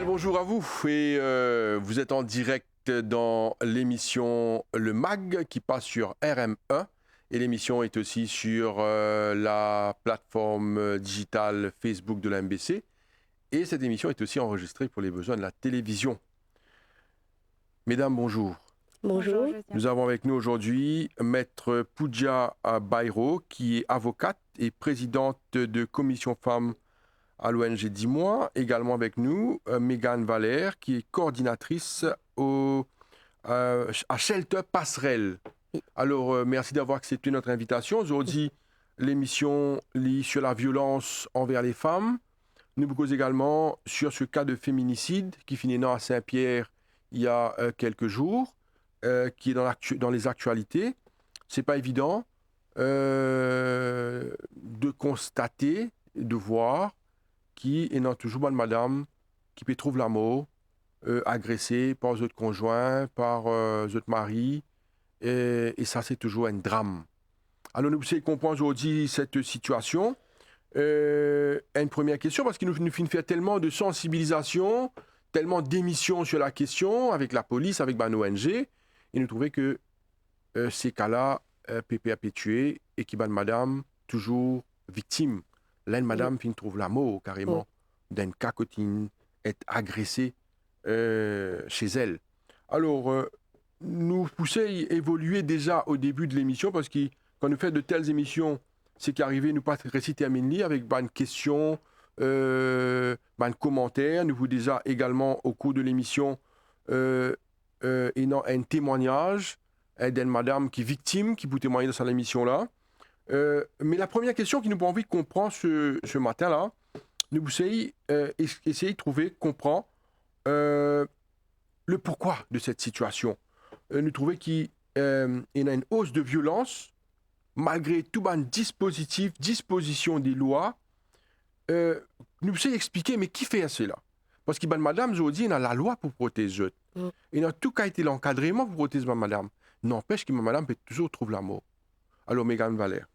Bien le bonjour à vous et vous êtes en direct dans l'émission Le Mag qui passe sur RM1 et l'émission est aussi sur la plateforme digitale Facebook de la MBC et cette émission est aussi enregistrée pour les besoins de la télévision. Mesdames, bonjour. Bonjour. Nous avons avec nous aujourd'hui Maître Pooja Bairo qui est avocate et présidente de Commission Femmes à l'ONG 10 mois. Également avec nous, Mégane Valère, qui est coordinatrice à Shelter Passerelle. Alors, merci d'avoir accepté notre invitation. Aujourd'hui, l'émission lit sur la violence envers les femmes. Nous vous causons également sur ce cas de féminicide qui finit à Saint-Pierre il y a quelques jours, qui est dans les actualités. Ce n'est pas évident de constater, de voir qui est dans toujours bonne madame, qui peut trouver l'amour, agressée par autres conjoints, par autres maris, et ça c'est toujours un drame. Alors nous essayons de comprendre aujourd'hui cette situation. Une première question, parce que nous finissons de faire tellement de sensibilisation, tellement d'émissions sur la question, avec la police, avec nos ONG, et nous trouvons que ces cas-là peuvent perpétuer et qui madame toujours victime. Là, une madame qui trouve l'amour carrément d'un cacotine, est agressée chez elle. Alors, nous poussons à évoluer déjà au début de l'émission parce que quand nous faisons de telles émissions, c'est qu'arriver, nous pas réciter avec une question, un commentaire. Nous vous déjà également au cours de l'émission un témoignage d'une madame qui est victime, qui peut témoigner dans cette émission-là. Mais la première question qui nous a envie de comprendre ce matin-là, nous essayons de trouver, comprendre le pourquoi de cette situation. Nous trouvons qu'il y a une hausse de violence, malgré tout un disposition des lois. Nous essayons d'expliquer, mais qui fait cela? Parce que madame, aujourd'hui, il y a la loi pour protéger. Il y a tout cas été l'encadrement pour protéger madame. N'empêche que madame peut toujours trouver l'amour. Alors, Mégane Valère.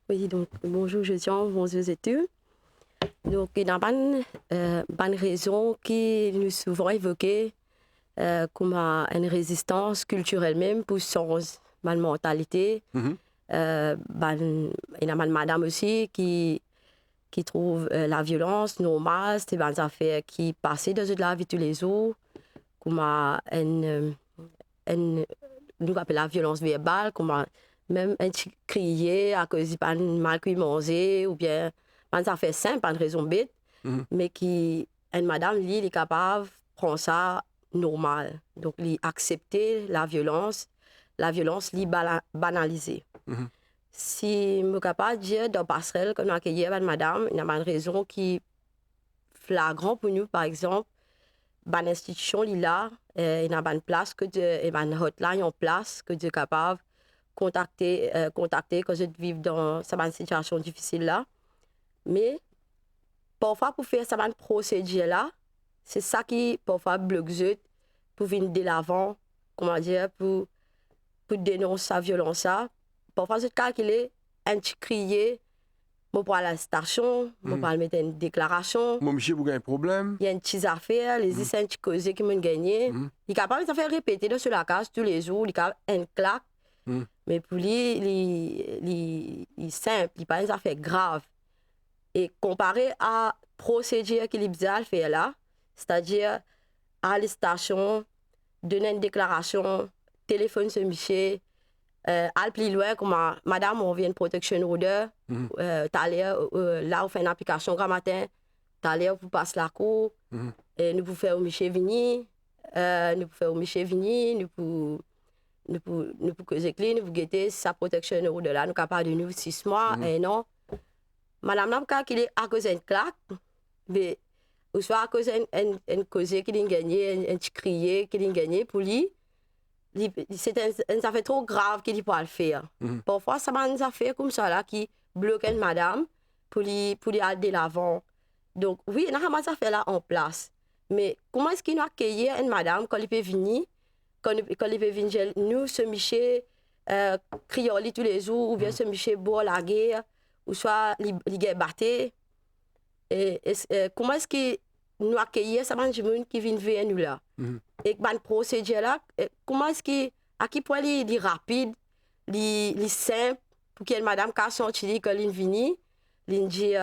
Oui, donc bonjour Josiane, bonjour et tous. Donc il y a une raison qui nous souvent évoquée comme une résistance culturelle même pour changer ma mentalité. Il y a une madame aussi qui trouve la violence normale, c'est des affaires qui passent dans la vie tous les jours, comme nous appelons la violence verbale, comme même un petit crier à cause de mal qu'il manger ou bien ça fait simple, pas une raison bête, mais qui une madame lui est capable de prendre ça normal. Donc lui accepter la violence lui banaliser. Si je suis capable de dire dans passerelle comme accueillir une madame, il y a une raison qui flagrant pour nous, par exemple, une institution là, il y a une place que une hotline en place que tu es capable contacter quand je vis dans cette situation difficile là. Mais parfois pour faire cette procédure là, c'est ça qui parfois bloque pour venir de l'avant, comment dire, pour dénoncer sa violence là. Parfois c'est calculé un petit crier, moi pour aller à la station, moi pour mettre une déclaration. Moi monsieur vous avez un problème. Il y a une petite affaire, les c'est un petit causé qui m'ont gagné. Il est capable de faire répéter dans la case tous les jours, il est capable un claque. Mais pour lui, il est simple, il n'est pas une affaire grave. Et comparé à la procédure qu'il a fait là, c'est-à-dire à la station, donner une déclaration, téléphone sur Michel, aller plus loin, comme madame, on vient de protection order, là, on fait une application grand matin, vous passez la cour, et nous pouvons faire au Michel venir, nous pouvons causer clean, nous guetter sa protection order là, nous sommes capables de nous 6 mois, et non. Madame Namka, qui est à cause d'une claque, mais ou soit à cause d'une cause qui a gagné, un petit crier qui a gagné pour lui, c'est une affaire trop grave qu'il ne peut pas le faire. Parfois, ça m'a une affaire comme ça là qui bloque une madame pour lui aller de l'avant. Donc, oui, il y a des affaires là en place. Mais comment est-ce qu'il nous accueille une madame quand il peut venir, quand il peut venir, nous, ce Michel, crier tous les jours, ou bien ce Michel boire la guerre, ou soit les battre. Comment est-ce que nous accueillir ça man gens qui viennent vers nous là. Et ban procédure là, comment est-ce que à quel point il est rapide, il est simple pour que madame ka sorti quand il vini, il dit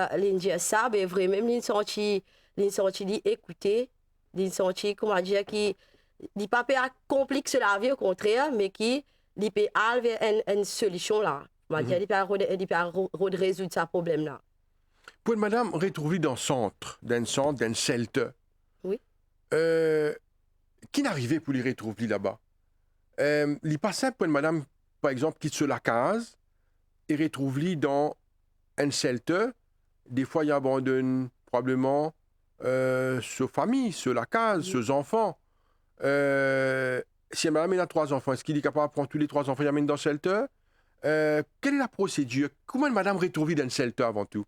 ça ben vraiment il sorti écouter, il sorti comment dire qui il pas complique la vie au contraire mais qui il peut aller vers une solution là. On va dire il peut résoudre ce problème là. Pour madame retrouver dans d'un centre, d'un shelter. Oui. Qui n'arrivait pour les retrouver là-bas? Il passait pour madame, par exemple, quitte sur la case et retrouve-les dans un shelter. Des fois, il abandonne probablement sa famille, sur la case, ses enfants. Si madame a 3 enfants, est-ce qu'il est capable de prendre tous les 3 enfants et les amener dans le shelter? Quelle est la procédure? Comment madame retrouve dans le shelter avant tout?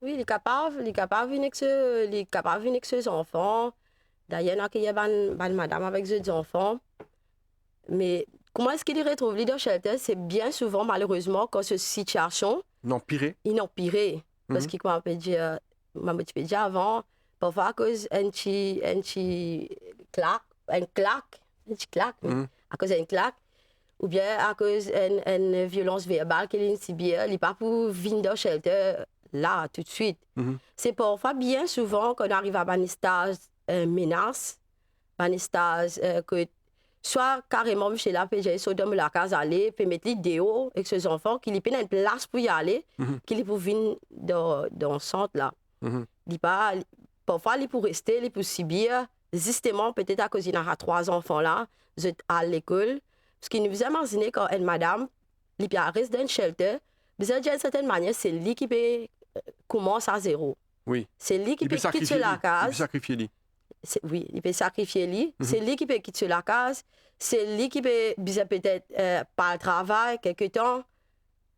Oui, il est capable de venir avec ses enfants. D'ailleurs, il y a une madame avec ses enfants. Mais comment est-ce qu'il retrouve dans le shelter? C'est bien souvent, malheureusement, quand cette situation... Il empire. Parce qu'il m'a dit avant, parfois à cause d'un petit claque, à cause d'une claque, ou bien à cause d'une violence verbale qu'il a subie, il n'est pas pour venir dans le shelter là, tout de suite. C'est parfois, bien souvent, qu'on arrive à un stage menace, un stage que soit carrément chez la PJ, soit dans la case aller, puis mettre l'idéo avec ses enfants, qu'il ait une place pour y aller, qu'il peut venir dans le centre là. Parfois, il peut rester, il peut subir, justement, peut-être à cause qu'il a 3 enfants là, à l'école. Parce qu'il nous a imaginé quand une madame, il reste dans un shelter, d'une certaine manière, c'est lui qui peut commencer à zéro. Oui. C'est lui qui peut quitter la case. Il peut sacrifier lui. Oui, il peut sacrifier lui. C'est lui qui peut quitter la case. C'est lui qui peut peut-être pas le travail quelque temps.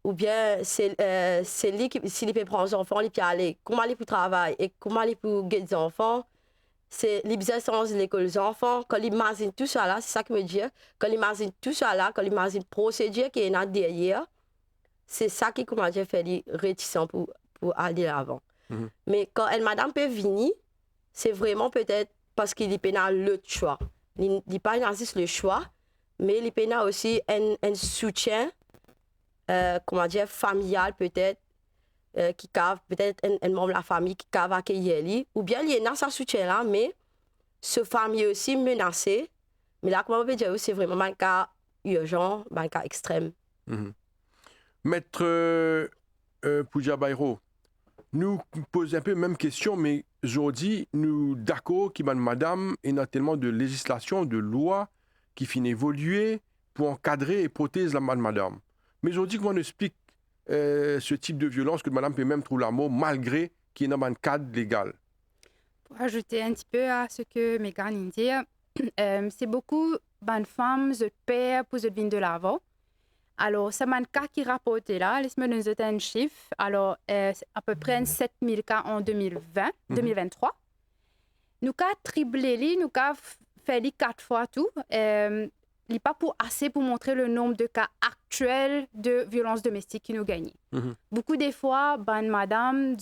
Ou bien c'est lui qui, s'il peut prendre ses enfants, il peut aller. Comment il peut travailler et comment il peut guider les enfants. C'est l'observance de l'école des enfants. Quand il imagine tout ça là, c'est ça que me dit. Quand il imagine tout ça là, quand il imagine la procédure qui est là derrière, c'est ça qui comment dire fait les réticents pour aller avant. Mais quand une madame peut venir, c'est vraiment peut-être parce qu'il y a l'autre choix. Il n'y a pas juste le choix, mais il y a aussi un soutien, comment dire, familial peut-être, qui cave peut-être un membre de la famille qui cave accueillir lui, ou bien il y a ce soutien là, mais ce famille aussi menacée. Mais là, comment on peut dire, c'est vraiment un cas urgent, un cas extrême. Maître Pouja Bayrou, nous posons un peu la même question, mais aujourd'hui, nous d'accord que madame, il y a tellement de législation, de lois qui finissent évoluer pour encadrer et protéger la madame. Mais aujourd'hui, comment on explique ce type de violence que madame peut même trouver la mort malgré qu'il y ait un cadre légal? Pour ajouter un petit peu à ce que Megan dit, c'est beaucoup de femmes, de pères pour venir de l'avant. Alors, c'est un cas qui rapporte là, laisse-moi nous donner un chiffre. Alors, c'est à peu près 7000 cas en 2023. Nous avons triplé, nous avons fait 4 fois tout. Il n'est pas assez pour montrer le nombre de cas actuels de violences domestiques qui nous gagnent. Beaucoup des fois, madame,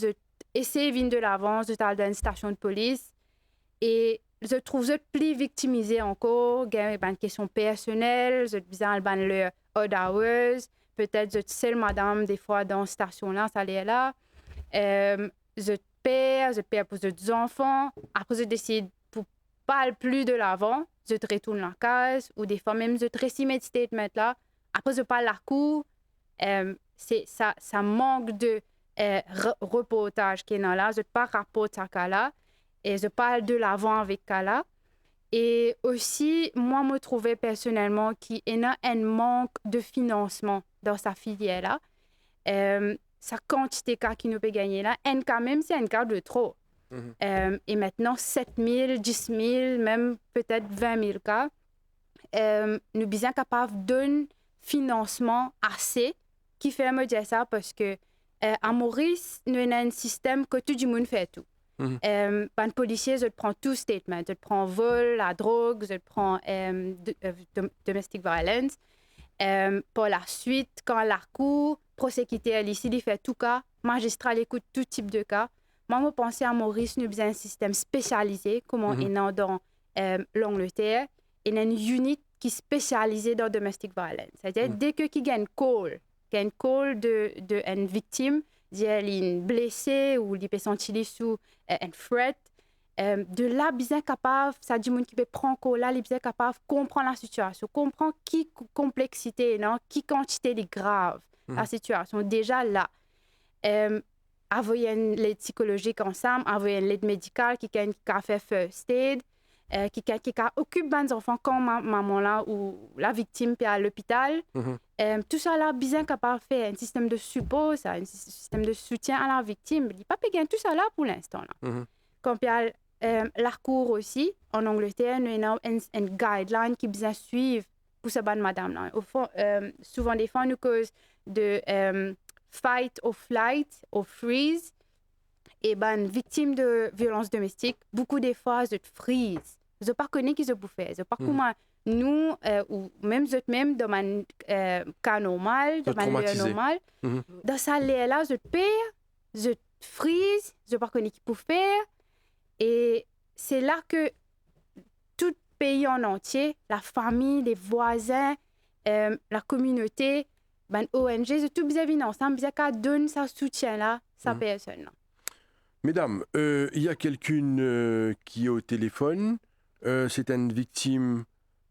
essaie de venir de l'avant, de aller dans une station de police et je trouve plus victimisée encore. Il y a une question personnelle, je besoin de le odd hours, peut-être je seule madame des fois dans la station là, ça est là. Je perds pour des enfants. Après je décide pour pas aller plus de l'avant, je retourne la case ou des fois même je récite mes statements là. Après je parle la cour. C'est ça manque de reportage qui est là. Je pas rapporte à Kala et je parle de l'avant avec Kala. Et aussi, moi, me trouvais personnellement qu'il y a un manque de financement dans sa filière-là. Sa quantité de cas qui nous peut gagner là, un cas même, c'est un cas de trop. Et maintenant, 7 000, 10 000, même peut-être 20 000 cas, nous sommes bien capables d'un financement assez qui fait me dire ça parce que à Maurice, nous avons un système que tout le monde fait tout. Un policier, je prends tout statement. Je prends vol, la drogue, je prends domestic violence. Par la suite, quand la cour prosécuteur ici, il fait tout cas, magistrat écoute tout type de cas. moi, je pense à Maurice, nous avons un système spécialisé, comme on est dans l'Angleterre, et une unité qui est spécialisée dans domestic violence. C'est-à-dire, dès que qui gagne un call de une victime, elle est blessée ou elle peut sentir sous un threat, de là, bien capable, ça dit monde qui peut prendre call là, bien capable de comprendre la situation, comprendre qui complexité, non, qui quantité est grave la situation. Déjà là, avoir une aide psychologique ensemble, avoir une aide médicale qui a fait first aid, qui occupe les enfants comme maman là ou la victime puis à l'hôpital. Tout ça là, bien capable de faire un système de support, un système de soutien à la victime. Il n'y a pas besoin tout ça là pour l'instant. Quand il y a la cour aussi, en Angleterre, nous avons une guideline qui bien suivre pour cette madame là. Au fond, souvent des fois, nous cause de fight or flight or freeze. Et ben, victime de violence domestique, beaucoup des fois, je freeze. Je ne sais pas ce qu'ils ont fait. Je ne sais pas comment nous, ou même je même dans un cas normal, dans un lieu normal, dans ça là, je perds, je freeze, je ne sais pas ce qu'ils peuvent faire. Et c'est là que tout le pays en entier, la famille, les voisins, la communauté, ben, ONG, c'est tout bien ensemble, bien qu'à donner ce soutien-là, sa personne. Mesdames, il y a quelqu'un qui est au téléphone. C'est une victime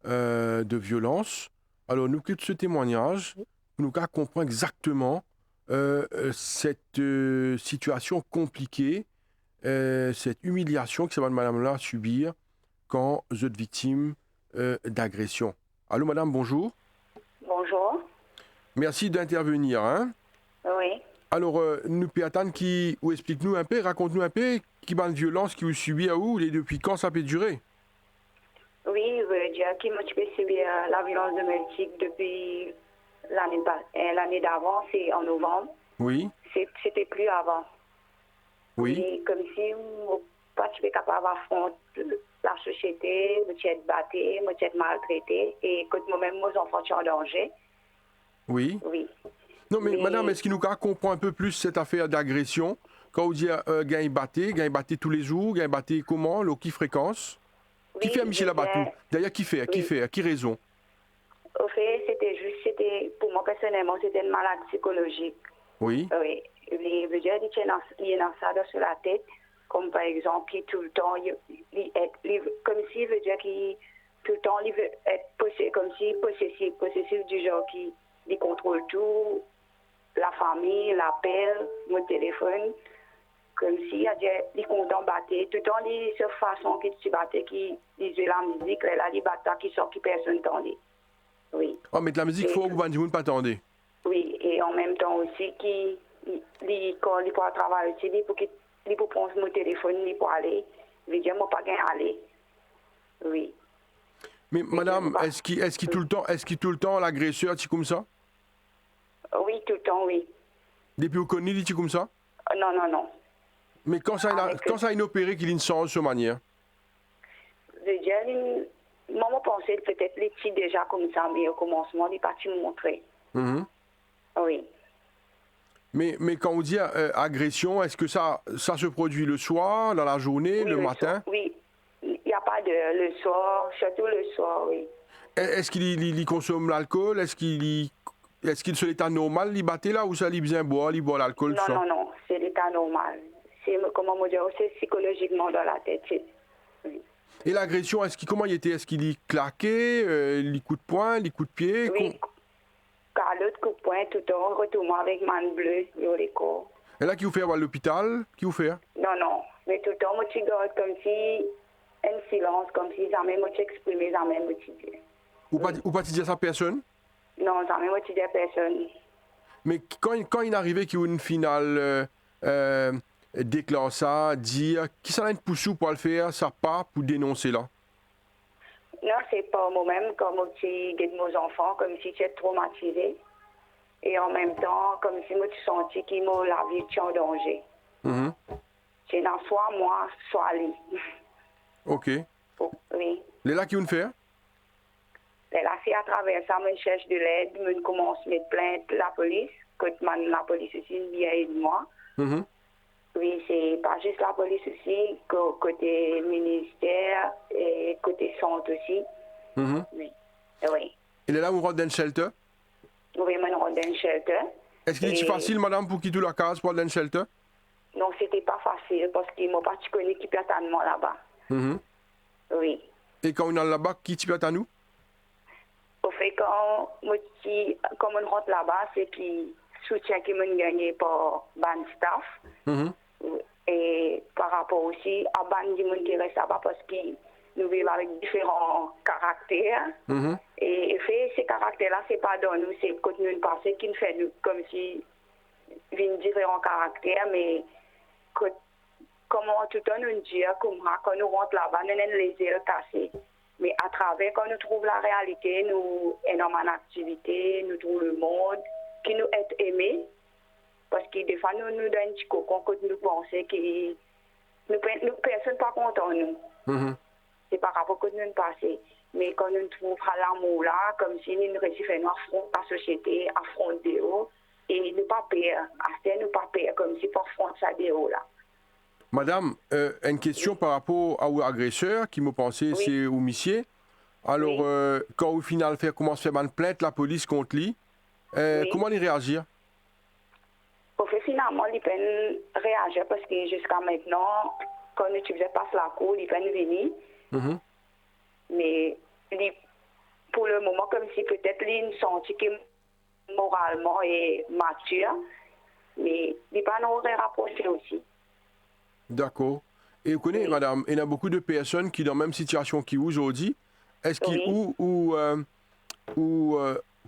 de violence. Alors, nous quittons ce témoignage pour nous comprendre exactement cette situation compliquée, cette humiliation que cette madame-là subir quand vous êtes victime d'agression. Allô, madame, bonjour. Bonjour. Merci d'intervenir. Hein? Oui. Alors, nous Péatane, ou explique-nous un peu, raconte-nous un peu qui va de violence qui vous subit à où et depuis quand ça peut durer? Oui, je veux dire que moi, je peux subir la violence domestique depuis l'année d'avant, c'est en novembre. Oui. C'était plus avant. Oui. Et comme si moi, je suis capable d'affronter la société, je suis battue, je suis maltraitée et que moi-même, mes enfants sont en danger. Oui. Oui. Non, mais madame, est-ce qu'il nous comprend un peu plus cette affaire d'agression? Quand vous dites gagne batté tous les jours, gagne batté comment, qui fréquence? Oui, qui fait Michel Abatou? D'ailleurs, qui fait? Qui fait? À qui raison? Au fait, pour moi personnellement, c'était une maladie psychologique. Oui. Oui. Il veut dire qu'il y a ça sur la tête, comme par exemple, qui tout le temps, comme s'il veut dire qu'il tout le temps, il veut être comme si possessif du genre qui contrôle tout. La famille, l'appel, mon téléphone, comme si il est content de battre. Tout le temps, il se façon qu'il se battait, qu'il joue la musique, là, il battait, qui sort, qui personne n'entendait. Oui. Oh, mais de la musique, il faut que vous ne pas attendre. Oui, et en même temps aussi, quand il peut travailler aussi, il peut prendre mon téléphone, il peut aller. Il veut dire, moi, pas gain aller. Oui. Mais madame, est-ce qu'il tout le temps l'agresseur, c'est comme ça? Oui, tout le temps, oui. Depuis vous connaissez, il est comme ça? Non, non, non. Mais quand ça a inopéré qu'il change de cette manière? Je veux dire, moi, je pensais peut-être les petits déjà comme ça, mais au commencement, il n'est pas me montrer. Oui. Mais quand on dit agression, est-ce que ça se produit le soir, dans la journée, oui, le matin? Soir, oui. Il n'y a pas de le soir, surtout le soir, oui. Est-ce qu'il consomme l'alcool? Est-ce qu'il se l'état normal, il battait là, ou ça, il bien boire, il boit l'alcool? Non, non, c'est l'état normal. C'est, comment on dit, c'est psychologiquement dans la tête. Oui. Et l'agression, comment il était? Est-ce qu'il y claquait, les coups de poing, les coups de pied? Oui, car l'autre coup de poing, tout le temps, retournement avec man bleue, sur les corps. Et là, qui vous fait à l'hôpital? Qui vous fait? Non, non, mais tout le temps, moi, tu gardes comme si, un silence, comme si jamais moi, tu exprimais, jamais moi, tu dis. Ou pas dire ça à personne? Non, jamais moi, tu dis à personne. Mais quand il arrivait qu'il y a une finale déclare ça, dire qui ça a une poussou pour le faire, ça part pour dénoncer là? Non, c'est pas moi-même, comme si j'ai mes enfants, comme si tu es traumatisé. Et en même temps, comme si moi tu sentis que la vie est en danger. C'est dans soit moi, soit lui. Ok. Oui. Les là qui vont faire? Les là, c'est à travers ça, je cherche de l'aide, je commence à mettre plainte la police, que la police aussi vient aider moi. Oui, c'est pas juste la police aussi, côté ministère et côté centre aussi. Oui. Oui. Et là, vous rentrez dans le shelter? Oui, je rentre dans le shelter. Est-ce qu'il est facile, madame, pour quitter la case pour aller dans le shelter? Non, c'était pas facile parce qu'ils m'ont pas connu qui pertanement là-bas. Oui. Et quand on est là-bas, qui t'y à nous? Au fait, quand on rentre là-bas, c'est qui soutien qui m'a gagné par ban staff. Et par rapport aussi à ban du monde qui reste là-bas parce que nous vivons avec différents caractères. Et fait, ces caractères-là, c'est pas dans nous, c'est quand nous passons qui nous fait nous, comme si nous différents caractères, mais comment tout le temps nous dire, comme quand nous rentrons là-bas, nous avons les yeux cassés. Mais à travers, quand nous trouvons la réalité, nous sommes en activité, nous trouvons le monde qui nous est aimé. Parce que des fois, nous donnons un petit cocon quand nous pensons que nous personne pas content nous. C'est par rapport à ce que nous passons. Mais quand nous trouvons l'amour là, comme si nous réussissons à affronter la société, affronter et ne pas perdre. À ne pas perdre, comme si pour affronter ça de là. Madame, une question par rapport à l'agresseur qui me pensait c'est au monsieur. Alors, quand au final commence à faire une plainte, la police contre lui, comment il réagir? Au fait, finalement, il peut réagir parce que jusqu'à maintenant, quand tu faisais passer la cour, il peut venir. Mais pour le moment, comme si peut-être il sentit que moralement est mature, mais il ne peut pas nous rapprocher aussi. D'accord. Et vous connaissez, madame, il y a beaucoup de personnes qui sont dans la même situation que vous aujourd'hui. Est-ce qu'ils ou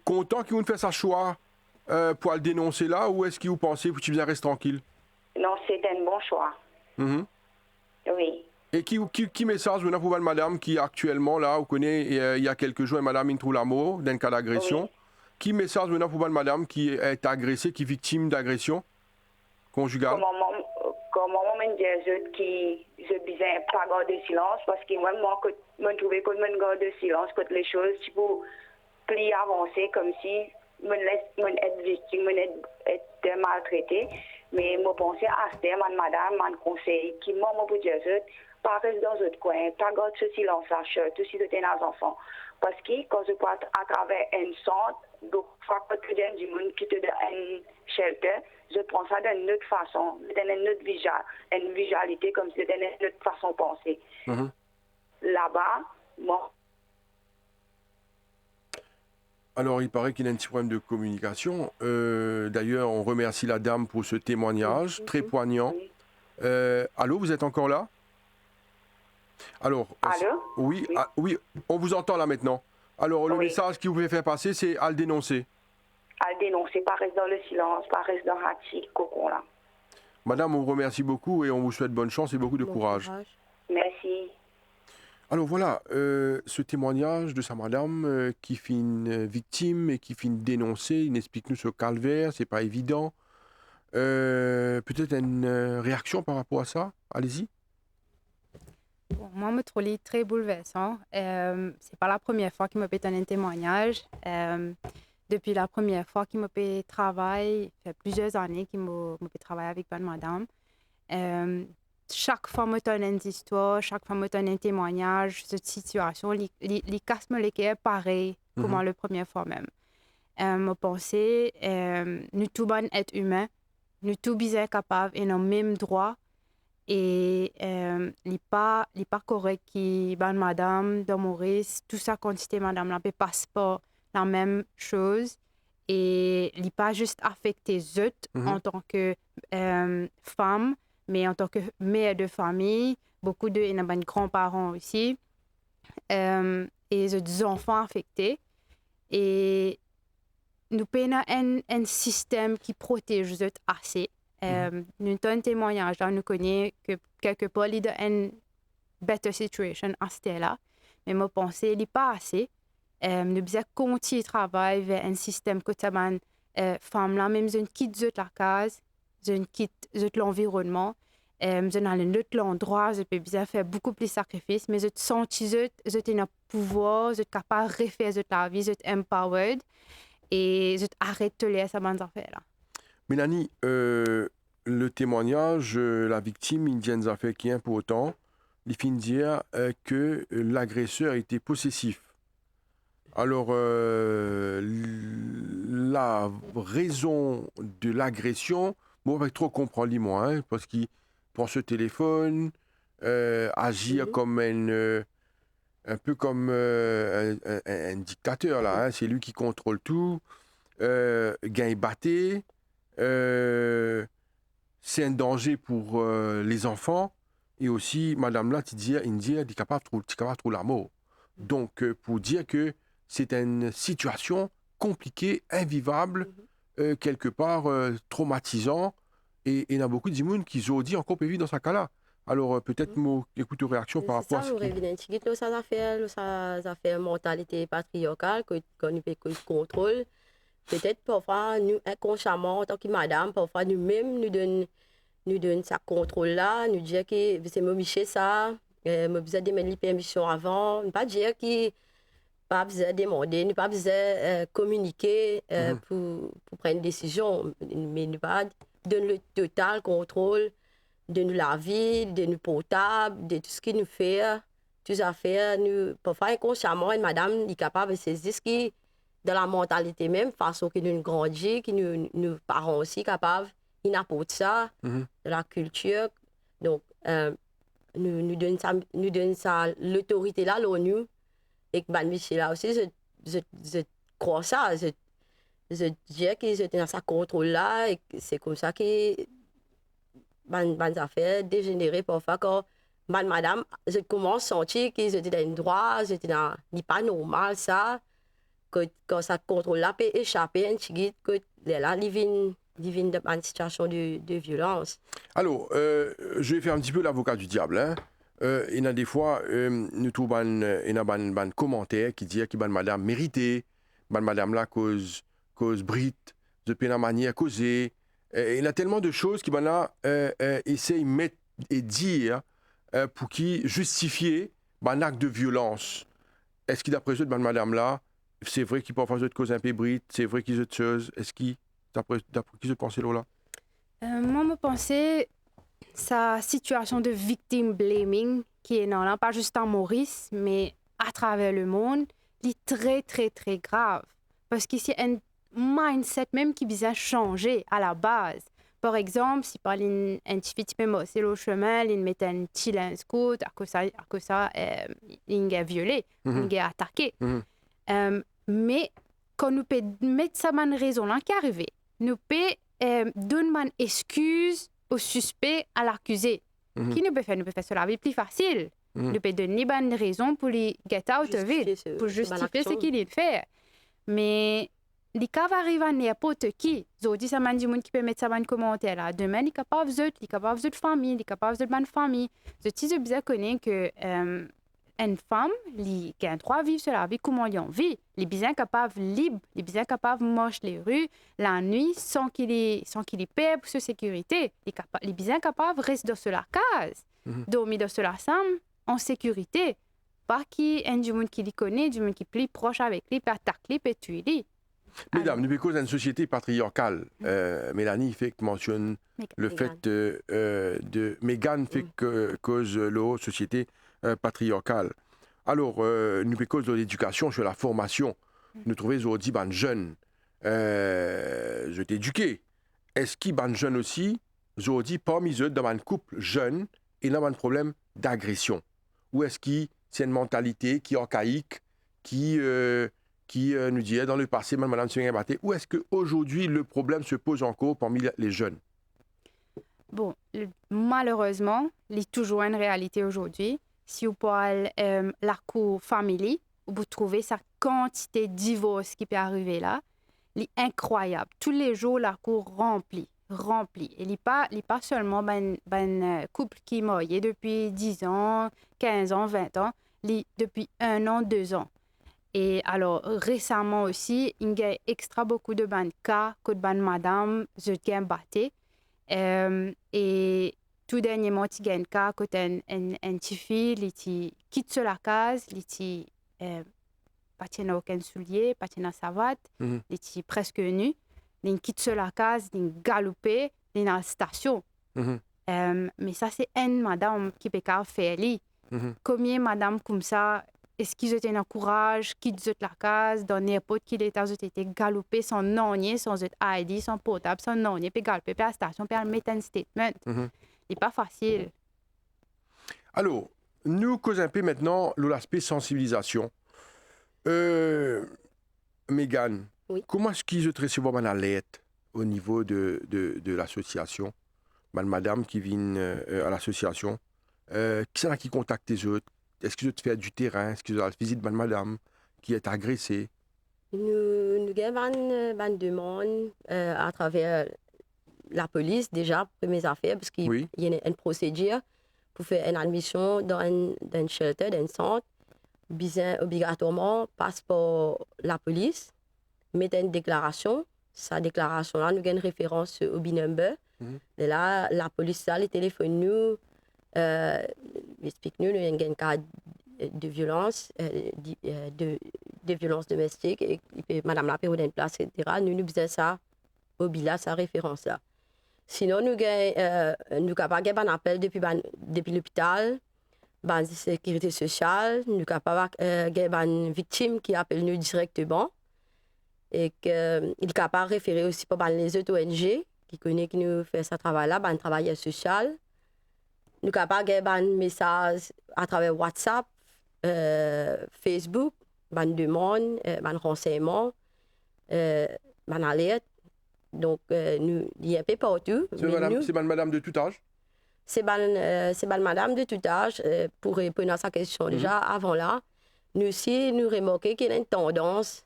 content qu'ils vont faire sa choix pour le dénoncer là, ou est-ce que vous pensez que tu rester tranquille? Non, c'est un bon choix. Oui. Et qui message maintenant pour madame qui actuellement là, vous connaissez, il y a quelques jours, madame il trouve l'amour d'un cas d'agression. Qui message maintenant pour madame qui est agressée, qui est victime d'agression conjugale? Comment on dit qui je disais pas garder silence parce que moi je trouvais que je garde silence quand les choses pour plus avancer comme si je être victime, je être maltraité. Mais je pensais à ce madame, un conseil qui m'a dit pas rester dans un coin, pas garder ce silence à surtout si c'était un enfant. Parce que quand je passe à travers un centre, donc quand tu donnes du monde qui te donne un shelter, je prends ça d'une autre façon, d'une autre une visualité comme si c'était une autre façon de penser. Là-bas, moi. Alors, il paraît qu'il y a un petit problème de communication. D'ailleurs, on remercie la dame pour ce témoignage très poignant. Allô, vous êtes encore là? Alors, allô? Oui, oui, on vous entend là maintenant. Alors, le message qu'il vous pouvez faire passer, c'est à le dénoncer. À le dénoncer, pas rester dans le silence, pas rester dans la petite cocon là. Madame, on vous remercie beaucoup et on vous souhaite bonne chance et beaucoup de courage. Merci. Alors voilà, ce témoignage de sa madame qui fait une victime et qui fait une dénoncée, il explique-nous ce calvaire, c'est pas évident. Peut-être une réaction par rapport à ça? Allez-y. Bon, moi, je me trouve très bouleversant. C'est pas la première fois qu'il me fait un témoignage. Depuis la première fois qu'il me fait travailler, ça fait plusieurs années qu'il me fait travailler avec bonne madame. Chaque fois que je donne une histoire, chaque fois que je donne un témoignage, cette situation, les casse me les cœurs pareil comme la première fois même. Je pensais, nous tous bon être humains, nous tous bien capables et nos mêmes droits. Et il pas correct que bonne madame de Maurice, tout ça quantité madame là, passe pas la même chose. Et il pas juste affecté les autres en tant que femme, mais en tant que mère de famille, beaucoup de grands-parents aussi, et les enfants affectés. Et nous avons un système qui protège les autres assez. Nous avons un témoignage, là, nous connaissons que quelque part, il y a une better situation à ce là. Mais je pense qu'il n'est pas assez. Nous devons continuer à travailler vers un système que les femmes là, même si quitte la case, quitte l'environnement, dans un autre endroit, je peux bien faire beaucoup plus de sacrifices, mais je sens que je suis un pouvoir, je suis capable de refaire la vie, je suis empowered et je arrête de laisser ces affaires là. Mélanie, le témoignage, la victime, indienne a fait qui est important, il finit dire que l'agresseur était possessif. Alors, la raison de l'agression, moi, je vais trop comprendre, moi, hein, parce qu'il prend ce téléphone, agir comme un peu comme un dictateur, là. Hein, c'est lui qui contrôle tout, gagne batté, c'est un danger pour les enfants. Et aussi, madame là, tu dis, il est capable de trouver la mort. Donc, pour dire que c'est une situation compliquée, invivable, quelque part traumatisant. Et il y a beaucoup de gens qui ont dit encore vivre dans ce cas-là. Alors, peut-être, écoute aux réactions par rapport à ce qui... Ça fait mentalité patriarcale qu'on peut contrôle. Peut-être parfois, nous, inconsciemment, en tant que madame, parfois nous-mêmes, nous donnons ce contrôle-là, nous disons que c'est modifier ça, nous besoin de mettre les permissions avant, pas dire que pas besoin de demander, nous pas besoin de communiquer pour prendre une décision, mais nous pas donner le total contrôle de nous la vie, de nous portable, de tout ce qui nous fait, toutes les affaires. Nous, parfois, inconsciemment, une madame est capable de saisir ce qui dans la mentalité même, façon que nous grandissons, que nous parents aussi capables, ils apportent ça, de la culture. Donc, nous donnons ça, l'autorité là, l'ONU, et que Ben Michel là aussi, je crois ça, je dis que je dans sa contrôle là, et c'est comme ça que ben affaires dégénérées parfois quand madame, je commence à sentir que j'étais dans un droit, j'étais dans, n'est pas normal ça. Quand ça contrôle là peut échapper un petit que là il vient dans une situation de violence. Alors, je vais faire un petit peu l'avocat du diable. Hein. Il y a des fois, nous trouvons un commentaire qui dit que madame méritait, madame là cause brite, de peine à manière causée. Il y a tellement de choses qui là essayent de mettre et dire pour qui justifier un acte de violence. Est-ce qu'il d'après eux, madame là, c'est vrai qu'il peut faire de cause un peu brite, c'est vrai qu'ils ont de choses. Est-ce qu'il, d'après qui se pense là? Moi, je pensais sa situation de victim blaming qui est non, pas juste en Maurice, mais à travers le monde, est très, très, très grave. Parce qu'il y a un mindset même qui vient changer à la base. Par exemple, si par un petit peu c'est le chemin, il met un petit scout, à cause ça, il est violé, il est attaqué. Mais quand nous pouvons mettre ça dans raison là qui est arrivé, nous pouvons donner une excuse au suspect à l'accusé. Qui nous peut faire sur la vie plus facile. Nous pouvons donner une raison pour les get out of it, pour justifier ce qu'il fait. Mais les cas arrivent à n'importe qui. Aujourd'hui, ça m'a dit qui peut mettre ça dans un commentaire là. Demain, il est capable de famille, il est capable de bonne famille. Je bien connais que une femme qui a droit à vivre sur la vie comme on y en vit, elle est bien capable libre, elle est bien capable de marcher les rues la nuit sans qu'il ait peur pour sa sécurité. Elle est bien capable de rester dans la case, dormir dans la chambre en sécurité. Pas qu'il y ait du monde qui les connaît, du monde qui est plus proche avec lui, peut attaquer lui, peut tuer lui. Mesdames, nous sommes dans une société patriarcale. Mélanie fait que mentionne le fait de Mégane fait que cause la société patriarcale. Alors, nous sommes cause de l'éducation, sur la formation. Nous trouvons aujourd'hui des jeunes, je t'ai éduqué. Est-ce qu'il y a des jeunes aussi, aujourd'hui, parmi eux, dans un couple jeune, il y a un problème d'agression? Ou est-ce que c'est une mentalité qui est archaïque, qui nous dit dans le passé, madame Baté, ou est-ce qu'aujourd'hui, le problème se pose encore parmi les jeunes? Bon, malheureusement, il y a toujours une réalité aujourd'hui. Si vous parlez la cour familiale, vous trouvez sa quantité de divorces qui peut arriver là. Il est incroyable. Tous les jours, la cour remplie. Il n'est pas seulement un couple qui est marié depuis 10 ans, 15 ans, 20 ans. Depuis 1 an, 2 ans. Et alors, récemment aussi, il y a extra beaucoup de cas que de madame, je tiens batté. Et tout dernièrement, il y a un cas que une petite fille qui quitte la case, qui pas tient aucun soulier, pas tient savate, qui presque nue. Il quitte la case, il galopé, dans la station. Mais ça, c'est une madame qui peut faire. Combien de madame comme ça, est-ce qu'ils ont un courage, qui ont la case, dans n'importe quel état, ils ont été galopés sans nom, sans ID, sans portable, sans nom, puis galoper à la station, puis mettre un statement. C'est pas facile. Alors, nous causons un peu maintenant de l'aspect sensibilisation. Mégane, oui. Comment est-ce qu'ils ont recevoir une alerte au niveau de l'association? Madame qui vient à l'association, qui c'est qui contacte les autres? Est-ce qu'ils ont fait du terrain? Est-ce qu'ils ont la visite de madame qui est agressée? Nous avons une demande à travers la police déjà pour mes affaires, parce qu'il y a une procédure pour faire une admission dans un shelter, dans un centre. Obligatoirement passe par la police, mettre une déclaration. Sa déclaration-là, nous avons une référence au B-number. Et là, la police, les téléphone nous, explique nous, il y a un cas de violence, de violence domestique, et madame la période de place, etc. Nous faisons ça au BILA, sa référence-là. Sinon, nous sommes capables d'un appel depuis l'hôpital, la sécurité sociale, nous sommes capables d'une victime qui appelle nous directement. Et qu'il est capable de référer aussi pour les autres ONG qui connaissent qui nous fait ce travail-là, un travail social. Nous sommes capables de faire un message à travers WhatsApp, Facebook, une demande, un renseignement, une alerte. Donc, il y a un peu partout. C'est madame de tout âge? C'est madame de tout âge. Pour répondre à sa question déjà, avant là, nous aussi, nous remarquons qu'il y a une tendance.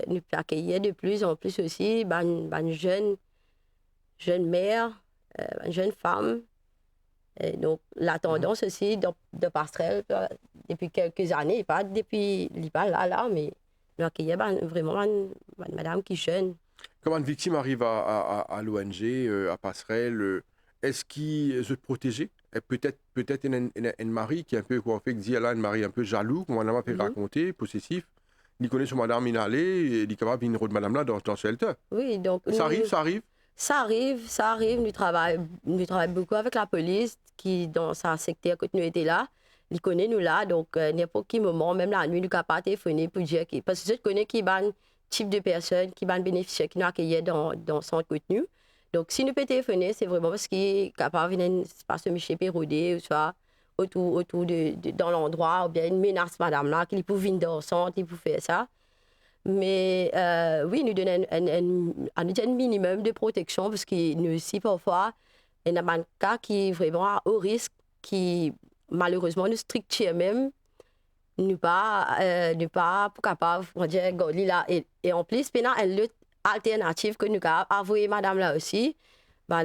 Nous accueillons de plus en plus aussi une jeune mère, une jeune femme. Et donc, la tendance aussi de passerelle depuis quelques années, pas depuis là, mais nous accueillons vraiment une madame qui est jeune. Comment une victime arrive à l'ONG, à Passerelle, est-ce qu'il se protéger? Peut-être un mari qui est un peu, quoi, fait, dit, là, un mari un peu jaloux, comme on a pu raconter, possessif. Il connaît son madame inhalée, il est capable de venir de madame là dans le shelter. Oui, donc. Ça arrive? Ça arrive. Nous travaillons beaucoup avec la police qui, dans sa secteur, quand nous étions là, il connaît nous là. Donc, n'importe quel moment, même la nuit, nous sommes capables de téléphoner pour dire que. Parce que je connais qui est un type de personne, qui est un bénéficiaire qui nous accueille dans son contenu. Donc, si nous pouvons téléphoner, c'est vraiment parce qu'il est capable de venir, pas se Michel Pérodé, ou soit autour dans l'endroit, ou bien une menace madame là, qu'il peut venir dans le centre, il peut faire ça. Mais oui, nous donnons un minimum de protection parce que nous aussi, parfois, il y a un cas qui est vraiment à haut risque, qui malheureusement nous strictue même, nous pas capable de dire, là. Et en plus, il y a une lutte alternative que nous avons avouée madame là aussi. Dans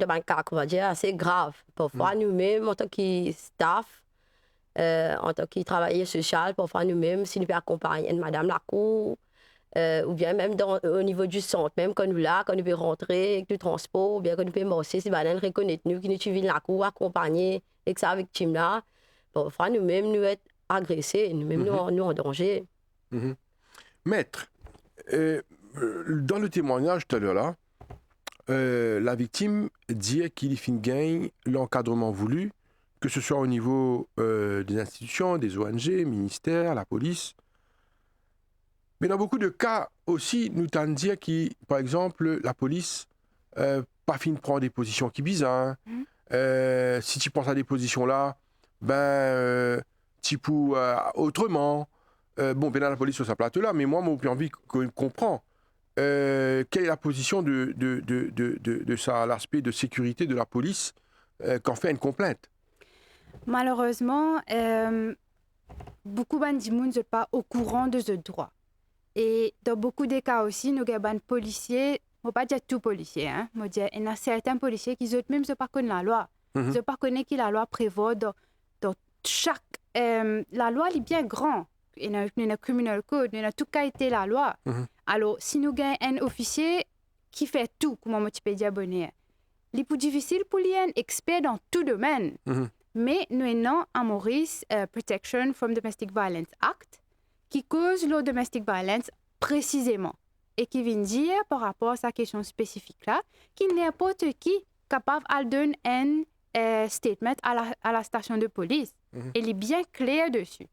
un cas, on va dire, assez grave. Parfois, nous-mêmes, en tant que staff, en tant que travailleur social, parfois nous-mêmes, si nous pouvons accompagner madame la cour, ou bien même au niveau du centre, même quand nous pouvons rentrer avec du transport, ou bien quand nous pouvons marcher, si madame reconnaît nous, qui nous suivent la cour, accompagner avec sa victime là, parfois nous-mêmes, nous être agressés, nous-mêmes, nous en danger. Maître, dans le témoignage tout à l'heure là, la victime dit qu'il gagne l'encadrement voulu, que ce soit au niveau des institutions, des ONG, ministères, la police. Mais dans beaucoup de cas aussi, nous t'en dire que, par exemple, la police pas fin de prendre des positions qui bizarres. Si tu penses à des positions là, tu peux autrement. Bon, la police sur sa plateau là, mais moi, j'ai envie qu'on comprend. Quelle est la position de ça, l'aspect de sécurité de la police quand fait une complainte? Malheureusement, beaucoup de gens ne sont pas au courant de ce droit. Et dans beaucoup de cas aussi, nous avons des policiers, je ne vais pas dire tous policiers, il y a certains policiers qui ne même pas connaissent la loi. Ils ne pas connaissent que la loi prévoit dans chaque... la loi est bien grande. Il y a le criminal code, il y a tout cas été la loi. Alors, si nous avons un officier qui fait tout, comme je peux dire, c'est plus difficile pour lui être expert dans tout domaine. Mais nous avons à Maurice Protection from Domestic Violence Act qui cause le domestic violence précisément. et qui vient dire par rapport à sa question spécifique là, que n'importe qui est capable de donner un statement à la station de police. Il est bien clair dessus.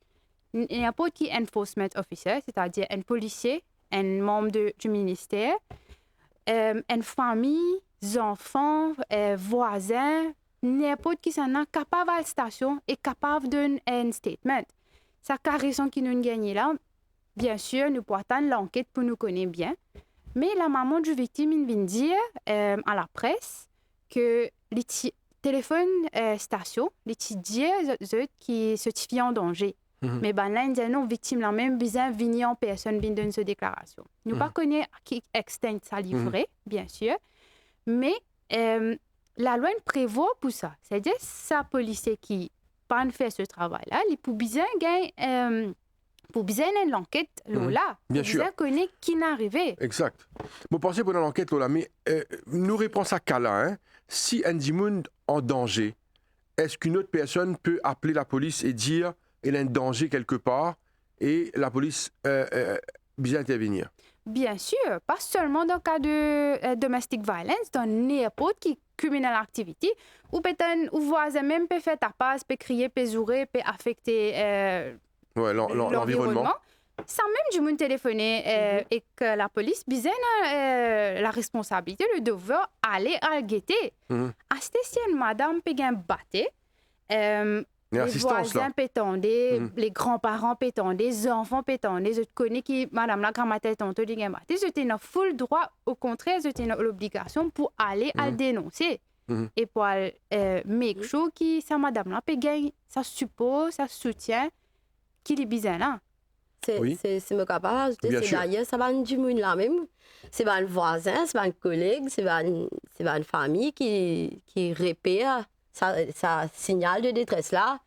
N'importe qui enforcement officer, c'est-à-dire un policier, un membre du ministère, une famille, des enfants, voisins, n'importe qui s'en est capable à la station est capable de donner un statement. C'est la raison qui nous gagne là. Bien sûr, nous pouvons attendre l'enquête pour nous connaître bien. Mais la maman du victime vient dire à la presse que les téléphones station, les dire qui certifient en danger. Mais ben là, ils non, victime la même besoin de venir en personne vient donner cette déclaration. Nous ne connaissons pas qui extend sa livrée, bien sûr. Mais la loi prévoit pour ça. C'est-à-dire que c'est policier qui pas fait ce travail-là, il peut bien gagner. Pour bien l'enquête, là, bien sûr. Pour bien connaître qui n'est arrivé. Exact. Vous pensez pendant l'enquête, là, mais nous répondons à cas là. Hein, si Andy Moon en danger, est-ce qu'une autre personne peut appeler la police et dire qu'elle est en danger quelque part et la police bien intervenir? Bien sûr, pas seulement dans le cas de domestic violence, dans n'importe qui criminal activity, ou peut-être ou voisin même peut faire tapas, peut crier, peut jouer, peut affecter l'environnement. Sans même du monde téléphoner et que la police bizarre la responsabilité, le devoir aller à guetter. À cette madame peut gagner battre. Les voisins pétendent, les grands-parents pétendent, les enfants pétendent. Je connais qui, madame la grand-mère tantôt dit gagner battre. Je t'ai full droit, au contraire, je t'ai l'obligation pour aller à dénoncer. Et pour make sure que sa madame là peut gagner, ça suppose, ça soutient qu'il est bizarre là. C'est me capable d'ajouter, c'est d'ailleurs, ça va du monde là même. C'est pas un voisin, c'est pas un collègue, c'est pas une famille qui repère ça signal de détresse là.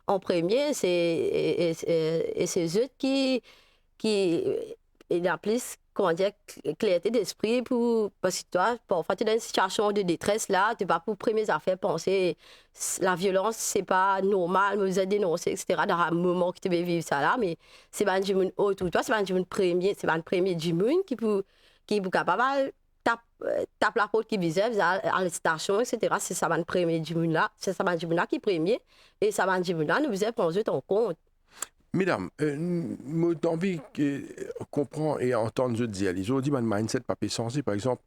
En premier, c'est eux qui il a plus, comment dire, clarté d'esprit pour, parce que toi, parfois, tu es dans une situation de détresse là, tu vas pour premières affaires penser, la violence, c'est pas normal, vous êtes dénoncé, etc., dans un moment que tu veux vivre ça là, mais c'est pas un monde autour de toi, c'est pas un premier, c'est pas un premier du monde qui est capable tape la porte qui visait à la station, etc. C'est ça un premier du monde là, c'est ça un du monde là qui est premier, et ça un du monde là, nous faisons prendre en compte. Mesdames, j'ai envie de comprendre et entendre vous dire, ils ont dit, mindset pas sensé, par exemple,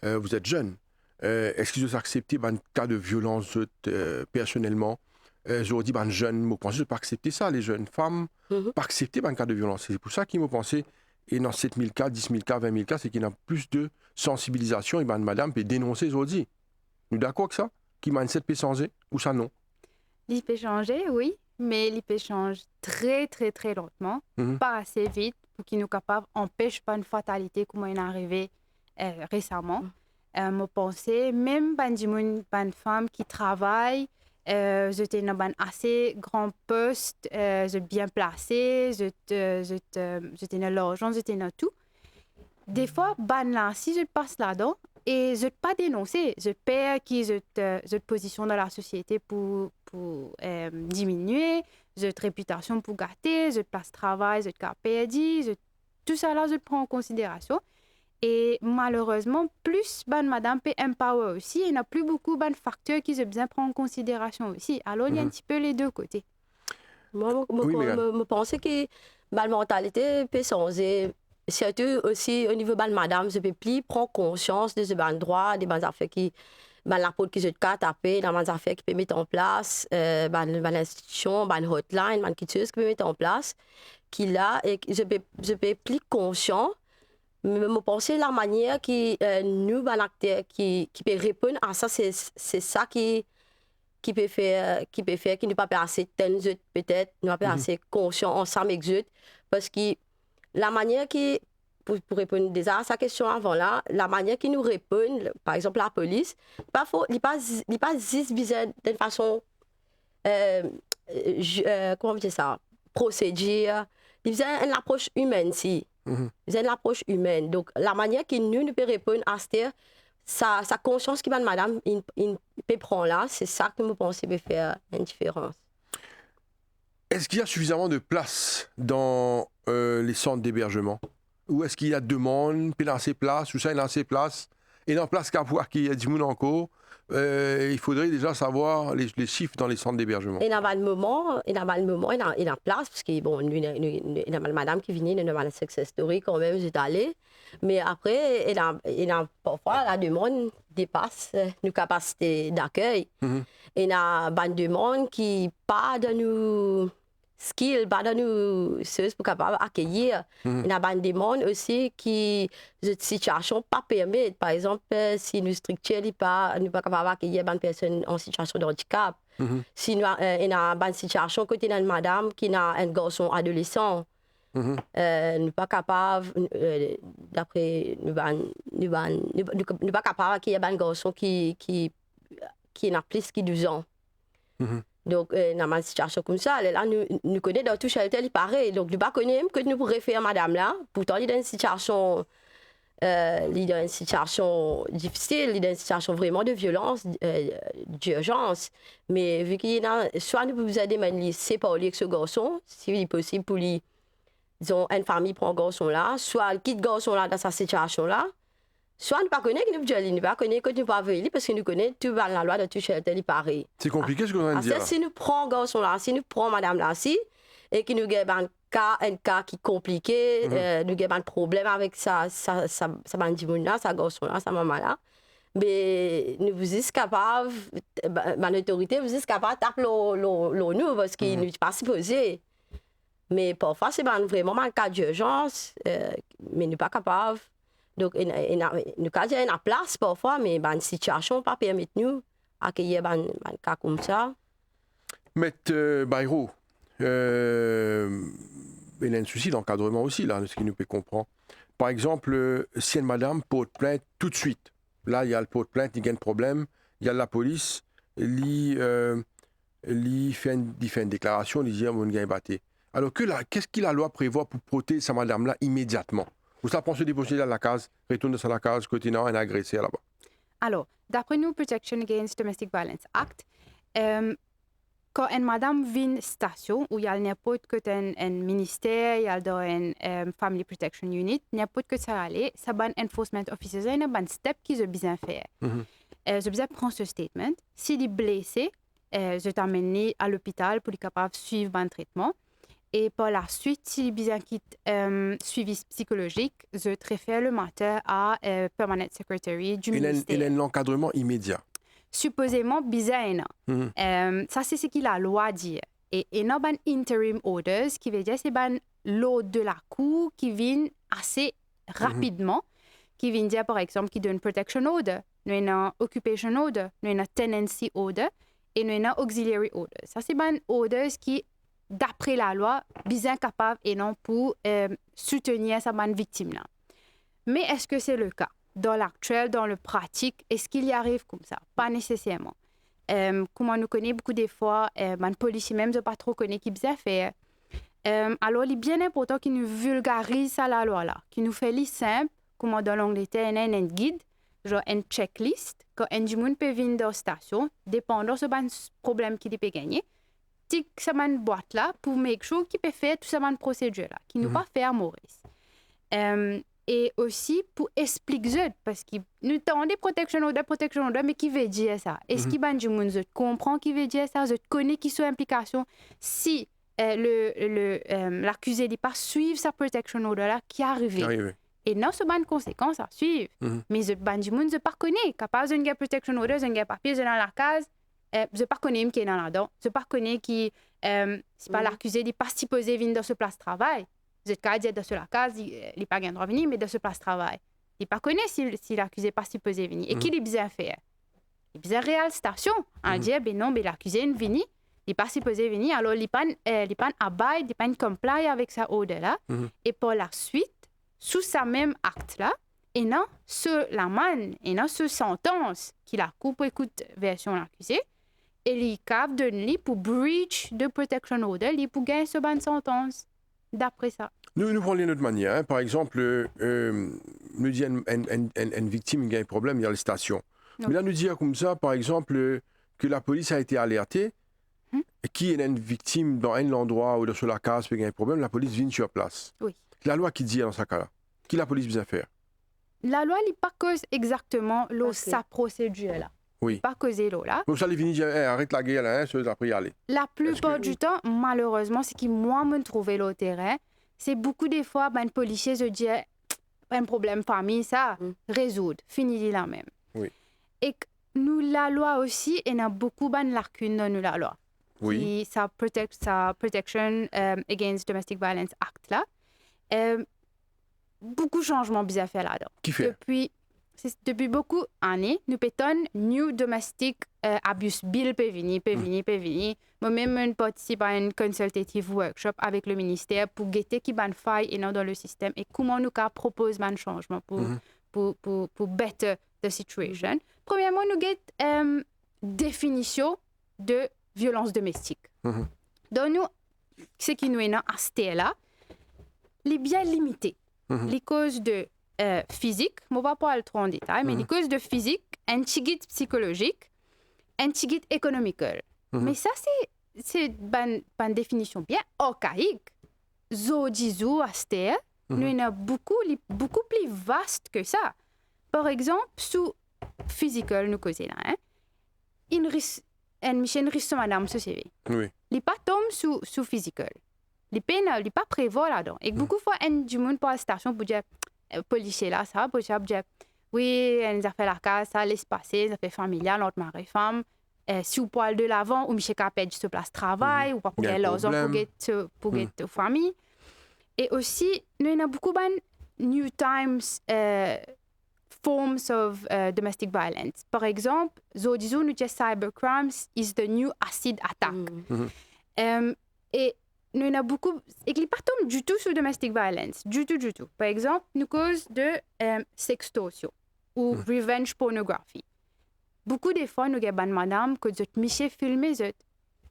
vous êtes jeune, est-ce que vous acceptez un cas de violence personnellement? J'ai dit, jeune, je pense que pas accepter ça, les jeunes femmes, pas accepter un cas de violence. C'est pour ça qu'ils m'ont pensé, et dans 7 000 cas, 10 000 cas, 20 000 cas, c'est qu'il y a plus de sensibilisation, et madame peut dénoncer aujourd'hui. Nous d'accord avec ça? Qui mindset peut changer, ou ça non? Il peut changer, oui. Mais l'IP change très, très, très lentement, pas assez vite pour qu'il nous capable empêche pas une fatalité comme il est arrivé récemment. Je pense, même une femme qui travaille, j'étais dans un assez grand poste, j'étais bien placée, j'étais dans l'argent, j'étais dans tout. Des fois, là, si je passe là-dedans, et je ne pas dénoncer, je perds cette position dans la société pour diminuer, cette réputation pour gâter, cette place de travail, cette carte perdue, tout ça là, je le prends en considération. Et malheureusement, plus madame peut empower aussi, il n'y a plus beaucoup de facteurs qui se besoin prendre en considération aussi. Alors, il y a un petit peu les deux côtés. Moi, je pense que la mentalité peut changer. Surtout aussi au niveau de madame, je peux plus prendre conscience de ce droit, des affaires qui, la porte qui se taper, dans les affaires qui peut mettre en place, l'institution, hotline, quelque chose qui peut mettre en place, qui là, et je peux plus conscient, mais je pense la manière qui nous, acteurs, qui peut répondre à ça, c'est ça qui peut faire, qui ne pas assez peut-être, ne pas assez conscient ensemble avec eux, parce que la manière qui, pour répondre déjà à sa question avant là, la manière qui nous répond, par exemple la police, il n'est pas juste bizarre d'une façon, comment on dit ça, procédure, il a une approche humaine, si. Il a une approche humaine. Donc la manière que nous peut répondre à sa conscience qui va madame, il peut prendre là, c'est ça que nous pensons peut faire une différence. Est-ce qu'il y a suffisamment de place dans les centres d'hébergement? Ou est-ce qu'il y a demande, puis dans ces places, ou ça, dans ces places, et dans place qu'il y a du monde encore, il faudrait déjà savoir les chiffres dans les centres d'hébergement. Il y a le moment, il y a place, parce que bon, il y a madame qui vient, il y a une success story quand même, j'étais allée. Mais après, il y a parfois la demande dépasse nos capacités d'accueil. Il y a une demande qui pas de nos skills, pas de nos choses pour capable accueillir. Il y a une demande aussi qui une situation pas permet. Par exemple, si nous structure n'est pas capable d'accueillir une personne en situation de handicap. Si nous il y a une situation côté d'une madame qui a un garçon adolescent. Nous pas capable d'après nous pas capable qu'il y ait un garçon qui a plus que 12 ans. Donc dans une situation comme ça là nous connaissons dans tout shelter il pareil, donc nous pas connaissons que nous pourrions faire madame là, pourtant il est dans une situation difficile, il est dans une situation vraiment de violence, d'urgence. Mais vu qu'il y a soit nous pouvons aider à séparer avec ce garçon si il est possible pour lui, disons, une famille prend un garçon là, soit il quitte le garçon là dans sa situation là, soit nous ne connaissons pas que nous ne connaissons que nous pas venir parce que nous connaissons tout la loi de tout shelter il pareil. C'est compliqué ce que vous avez dit là. Si nous prenons le garçon là, si nous prenons madame là si, et que nous avons un cas qui est compliqué, nous avons un problème avec sa bandimoun là, sa garçon là, sa maman là, mais nous vous êtes capable, ma autorité vous êtes capable de taper nous parce qu'il n'est pas supposé. Mais parfois, c'est vraiment un cas d'urgence, mais nous ne sommes pas capables. Donc, nous avons une place parfois, mais une situation ne permet pas nous d'accueillir un cas comme ça. Maître Bayrou, il y a un souci d'encadrement aussi, là, ce qui nous peut comprendre. Par exemple, si une madame porte plainte tout de suite, là, il y a le porte plainte, il y a un problème, il y a la police, il fait une déclaration, il dit « on gagne batté ». Alors, qu'est-ce que la loi prévoit pour protéger sa madame-là immédiatement? Ou ça pense se déposer dans la case, retourne dans la case, continue et agresser là-bas? Alors, d'après nous, Protection Against Domestic Violence Act, quand une madame vient à station où il y a n'importe un ministère, il y a une Family Protection Unit, n'importe que ça allait, ça va un enforcement officer, il y a un step qu'ils ont besoin de faire. Ils ont besoin de prendre ce statement. S'il est blessé, je t'amène à l'hôpital pour être capable de suivre un traitement. Et par la suite, s'il est besoin de suivi psychologique, je réfère le matin à Permanent Secretary du ministère. Il y a un encadrement immédiat. Supposément, bizarre. Ça, c'est ce que la loi dit. Et il y a un interim orders, qui veut dire que c'est l'ordre de la cour qui vient assez rapidement, qui vient dire, par exemple, qu'il donne protection order, nous avons un occupation order, nous avons un tenancy order, et nous avons un auxiliary order. Ça, c'est un orders qui, d'après la loi, bien capable et non pour soutenir sa victime là. Mais est-ce que c'est le cas? Dans l'actuel, dans le pratique, est-ce qu'il y arrive comme ça? Pas nécessairement. Comme on nous connaît beaucoup des fois, les policiers même ne pas trop connaît qui bien faire. Alors, il est bien important qu'ils nous vulgarisent la loi là, qu'ils nous fait simple, comme dans l'Angleterre, il y a un guide, genre une checklist, quand un monde peut venir dans la station, dépendant de problème qu'il peut gagner. Ça m'a une boîte là pour make sure qu'il peut faire tout ça une procédure là, qui nous pas faire Maurice. Et aussi pour expliquer parce que nous avons des protection order, mais qui veut dire ça? Est-ce qu'il y a des gens qui comprend qui veut dire ça? Je connais qui sont implications si l'accusé n'est pas suivre sa protection order là qui arrive. Et non, c'est une conséquence à suivre. Mais les gens ne pas connaît. Capaz une protection order, un papier dans la case. Je ne connais pas qui est dans là-dedans. Je ne connais pas qui c'est pas l'accusé n'est pas supposé venir dans ce place de travail. Vous êtes capable de dire dans la case, il n'est pas bien droit de venir, mais dans ce place de travail. Il ne connaît si l'accusé n'est pas supposé venir. Et qu'il est bien fait. Il est bien réel station. On dit, ben non, mais l'accusé est venu, il n'est pas supposé venir, alors il n'est pas abide, il n'est pas comply avec sa ordre là. Et pour la suite, sous sa même acte là, et non, sur la manne, et non, sur sentence qu'il a coupé écoute version l'accusé, et il est capable de lui pour breach de protection order, il pour gagner ce bonne sentence. D'après ça. Nous prenons d'une autre manière. Hein. Par exemple, nous disons une victime qui a un problème, il y a la station. Okay. Mais là, nous disons comme ça, par exemple, que la police a été alertée, et qui est une victime dans un endroit ou sur la case qui a un problème, la police vient sur place. Oui. La loi qui dit dans ce cas-là? Qui la police besoin faire? La loi n'est pas cause exactement Ok. sa procédure là. Oui. Pas causé là. Comme ça, les vignes disent, arrête la guerre, là, hein, après y aller. La plupart que- du temps, malheureusement, ce qui moi me trouvé le terrain, c'est beaucoup des fois, ben, policier se dit, un problème famille, ça, résoudre, fini la même. Oui. Et que nous, la loi aussi, il y a beaucoup de lacunes dans nous, la loi. Oui. Qui, sa Protection Against Domestic Violence Act, là. Beaucoup de changements bizarres faits là-dedans. Qui fait? Depuis beaucoup d'années, nous pétons New Domestic Abuse Bill peut venir. Moi-même, je participe à un consultative workshop avec le ministère pour guetter qui ban faille dans le système et comment nous proposer un changement pour better the situation. Premièrement, nous guettons définition de violence domestique. Donc, nous, ce qui nous est dans ce là, les bien limités. Les causes de physique, je ne vais pas parler trop en détail, mais les causes de physique, un petit guide psychologique, un petit guide économique. Mais ça, c'est une définition bien archaïque. Zodizou, Asté, nous en a beaucoup plus vaste que ça. Par exemple, sous physical, nous causons là, hein, une risque madame ce CV. Oui. Les pas tombent sous physical. Les peines, les pas prévoient là-dedans. Et beaucoup de fois, du monde pour la station pour dire, policier là, ça, pour dire, oui, elle a fait la case, ça laisse passer, ça fait familial entre mari et femme. Si vous parlez de l'avant, ou Michel Capet se place travail, ou pas pour gagner leurs enfants, pour gagner famille. Et aussi, nous avons beaucoup de New Times forms of domestic violence. Par exemple, Zodizo nous dit cybercrimes is the new acid attack. Et nous avons beaucoup, et qui ne partent pas du tout sur domestic violence, du tout. Par exemple, nous cause de sextorsion ou revenge pornography. Beaucoup de fois, nous avons madame que vous avez filmé,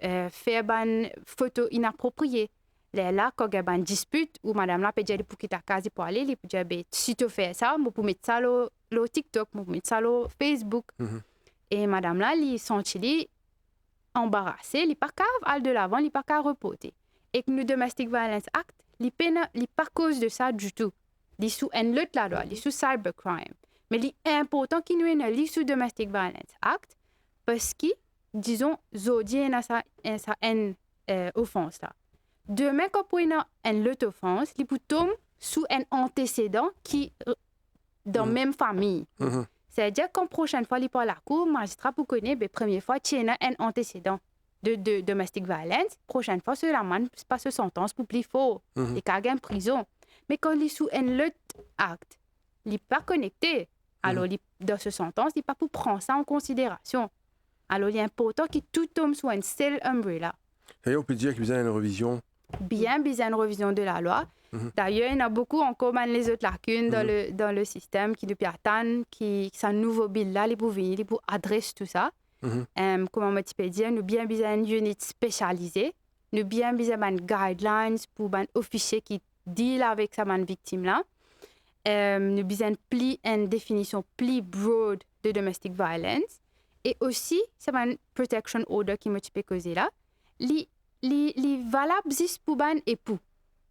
fait des photos inappropriées. Là, quand il y a une dispute, où madame là peut dire pour quitter la case pour aller, il peut dire, si tu fais ça, je peux mettre ça sur TikTok, je peux mettre ça sur Facebook. Et madame là, elle sent embarrassée, elle n'est pas capable d'aller de l'avant, elle n'est pas capable de reporter. Et que le Domestic Violence Act, il n'est pas cause de ça du tout. Il est sous un autre la loi, il est sous cybercrime. Mais il est important qu'il nous ait un sous Domestic Violence Act parce que, disons, Zodi a sa offense là. Demain, quand on a une autre offense, il peut tomber sous un antécédent qui dans la même famille. C'est-à-dire qu'en prochaine fois, il parle à la cour, le magistrat pour connaître, la première fois, tu as un antécédent de domestic violence. Prochaine fois, c'est la man passe sentence pour plus fort. Il y a en prison. Mais quand il est sous un autre acte, il n'est pas connecté. Alors, dans ce sentence, il n'est pas pour prendre ça en considération. Alors, il est important que tout tombe sous un seul umbrella. D'ailleurs, on peut dire qu'il y a une révision. Bien une révision de la loi. D'ailleurs, il y en a beaucoup encore les autres lacunes dans le système qui depuis attendent, qui c'est un nouveau bill là, pour venir, pour adresser tout ça. Comment on peut dire, nous bien besoin d'une unité spécialisée, nous bien besoin de guidelines pour un officier qui deal avec sa victime là. Nous besoin une définition plus broad de domestic violence et aussi c'est un protection order qui me peut causer là. Les valables pour un époux.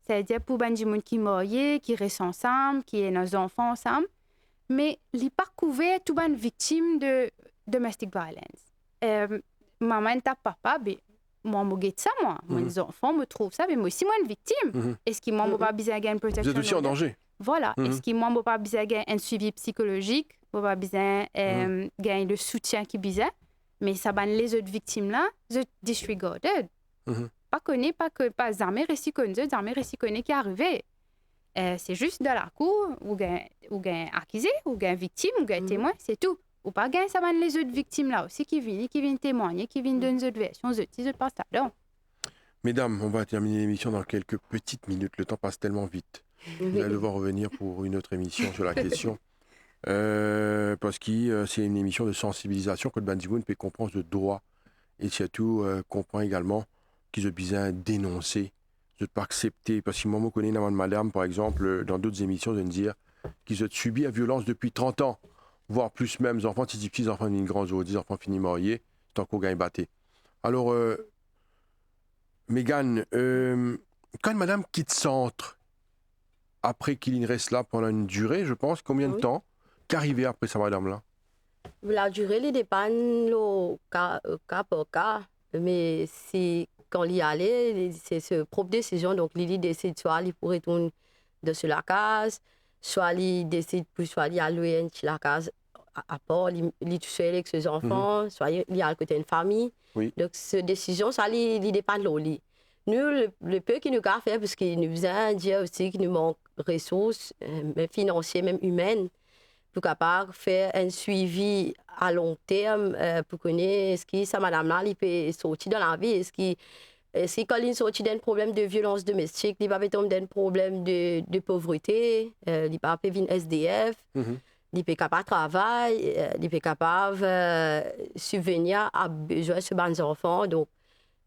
C'est-à-dire pour un monde qui est marié, qui reste ensemble, qui est nos enfants ensemble, mais il n'est pas couvert tout une victime de domestic violence. Maman et papa, moi, je regarde ça, moi. Mes enfants me trouvent ça, mais moi aussi, moi, une victime. Est-ce que moi, je pas besoin d'une protection? Vous êtes aussi en danger. Voilà. Est-ce que moi, je pas besoin d'un suivi psychologique? Je pas besoin d'un soutien qui est besoin? Mais ça, les autres victimes-là, sont disregarded. Pas jamais réussi qui est arrivé. C'est juste dans la cour, ou un accusé, ou un victime, ou un témoin, c'est tout. Ou pas gain, ça les autres victimes là aussi qui viennent témoigner, qui viennent donner une autre version, ils passent là-dedans. Mesdames, on va terminer l'émission dans quelques petites minutes. Le temps passe tellement vite. Vous allez devoir revenir pour une autre émission sur la question. Parce que c'est une émission de sensibilisation que le Bandimoun peut comprendre de droit. Et surtout, comprend également qu'ils ont besoin de dénoncer, de ne pas accepter. Parce que moi, je connais une madame, par exemple, dans d'autres émissions, de me dire qu'ils ont subi la violence depuis 30 ans, voire plus même. Les enfants, si petits enfants, une grande des enfants finis mariés, tant qu'on gagne batté. Alors, Mégane, quand une madame quitte centre, après qu'il reste là pendant une durée, je pense, combien de Oui. temps? Qu'arrivait après ça, madame-là? La durée, il dépend au cas par cas. Mais si, quand il y allait, c'est sa propre décision. Donc, il décide soit il pour retourner de sur la case, soit il décide pour soit il allouer une la case à part, il tout seul avec ses enfants, soit il a à côté une famille. Oui. Donc, cette décision, ça, il dépend de l'eau. Nous, le peu qu'il nous a fait, parce qu'il nous vient dire aussi qu'il nous manque de ressources, même financières, même humaines, pour capable faire un suivi à long terme pour connaître est-ce que ça madame-là il peut sortir dans la vie, est-ce que quand il sortit d'un problème de violence domestique, il va tomber d'un problème de pauvreté, il va pas venir SDF, il peut capable travailler, il peut capable subvenir à besoin de ces enfants. Donc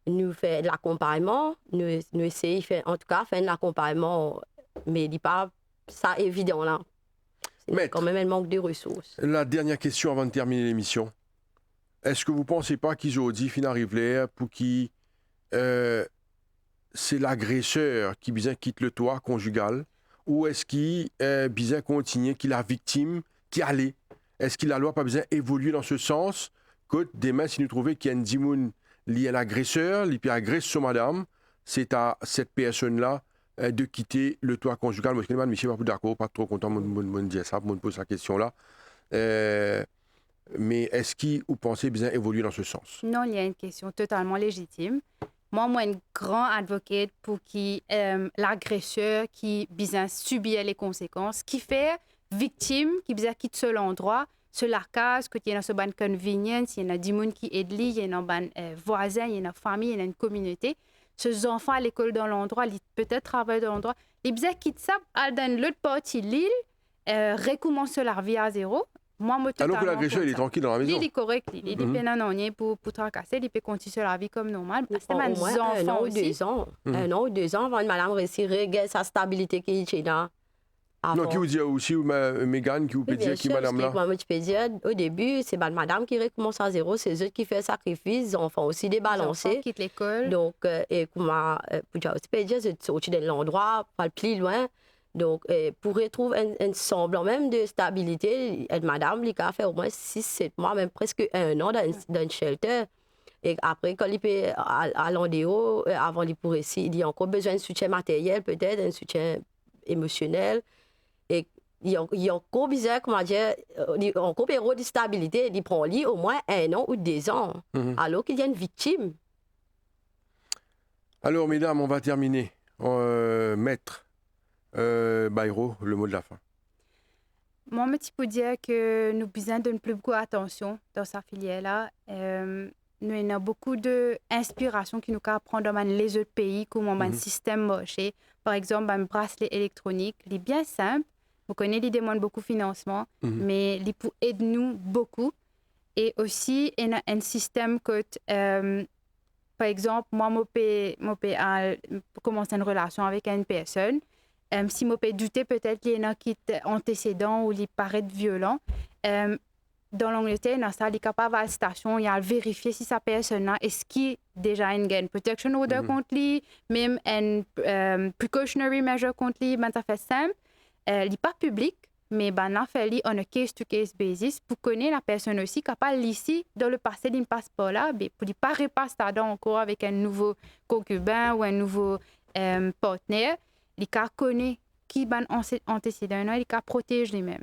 nous fait de l'accompagnement, nous essayons en tout cas faire de l'accompagnement, mais il n'est pas ça évident là. C'est Maître. quand même un manque de ressources. La dernière question avant de terminer l'émission. Est-ce que vous ne pensez pas qu'aujourd'hui, fin arrive là pour qui c'est l'agresseur qui bien quitte le toit conjugal ou est-ce qu'il bien continue, qu'il la victime qui allait? Est-ce que la loi pas besoin évoluer dans ce sens que demain, si nous trouvons qu'il y a un dimoun lié à l'agresseur, il peut agresser son madame, c'est à cette personne-là de quitter le toit conjugal. Moi, je ne suis pas d'accord, pas trop content de dire ça, de poser la question-là. Mais est-ce que vous pensez bien évoluer dans ce sens? Non, il y a une question totalement légitime. Moi, une grande advocate pour qui l'agresseur qui bien subit les conséquences, qui fait victime, qui bien quitte seul endroit, sur la case, que il y a ce ban convenience, il y a des gens qui aident, il y a un ban voisin, il y a une famille, il y a une communauté. Ces enfants à l'école dans l'endroit, ils peut-être travaillent dans l'endroit, ils bien quittent ça, dans l'autre partie de l'île, recommence leur vie à zéro. Moi, alors que l'agresseur, il est tranquille dans la maison. Il est correct, il est pénal pour tracasser, il peut continuer la vie comme normal. C'est au moins un an ou 2 ans. Un an ou 2 ans avant que madame réussisse à régler sa stabilité qui est là. Non, qui vous dit aussi, Mégane, qui vous peut dire qui madame là? Moi, je peux dire, au début, c'est madame qui recommence à zéro, c'est eux qui font sacrifice, les enfants aussi débalancés. Les enfants quittent l'école. Donc, et comment, pour dire, c'est sorti de l'endroit, pas le plus loin. Donc, pour retrouver un semblant même de stabilité, madame, il a fait au moins 6-7 mois, même presque 1 an dans un shelter. Et après, quand il peut aller en dehors, avant il pourrait il a encore besoin de soutien matériel, peut-être, un soutien émotionnel. Et il y a encore besoin, comment dire, il y a encore besoin de stabilité. Il prend au moins 1 an ou 2 ans, alors qu'il y a une victime. Alors, mesdames, on va terminer. Maître. Bayrou, le mot de la fin. Moi, je peux dire que nous avons besoin de plus beaucoup attention dans cette filière-là. Nous avons beaucoup d'inspiration qui nous apprend dans les autres pays, comment un système marche. Par exemple, un bracelet électronique, il est bien simple. Vous connaissez, il demande beaucoup de financement, mais il peut aider nous beaucoup. Et aussi, il y a un système que, par exemple, moi, je peux commencer une relation avec une personne. Si je peux douter, peut-être qu'il y en a qui sont antécédents ou qui paraissent violents. Dans l'Angleterre, il est capable à la station, il a vérifier si sa personne est-ce qu'il déjà a une protection order contre lui, même une precautionary measure contre lui, ça fait simple. Il n'est pas public, mais on a fait on a case-to-case basis pour connaître la personne aussi capable ici, dans le passé, il ne passe pas là, mais pour ne pas repasser encore avec un nouveau concubin ou un nouveau partenaire. Il connaît qui est antécédent, il protège lui-même.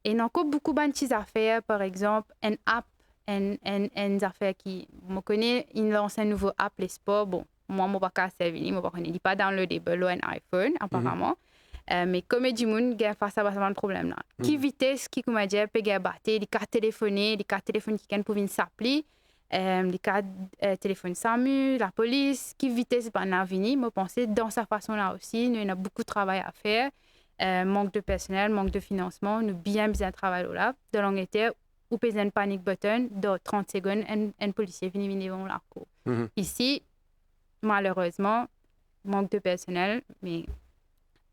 Et il y a encore beaucoup de petites affaires, par exemple, une app, une affaire qui, je connais, il lance un nouveau app, les sports. Bon, moi, je ne sais pas servir, je ne connais pas downloadable un iPhone, apparemment. Mais comme du monde, il y a face à ce problème-là. Qui vitesse, qui, comme je dis, peut battre, il y a téléphoner, il y a téléphone qui peut venir s'appeler. Les cas téléphone SAMU, la police, qui vitesse on a venu, je pense dans sa façon-là aussi, nous avons beaucoup de travail à faire, manque de personnel, manque de financement, nous bien travaillons là. Dans l'Angleterre, où peut un panic button, dans 30 secondes, un policier vient devant la cour. Ici, malheureusement, manque de personnel, mais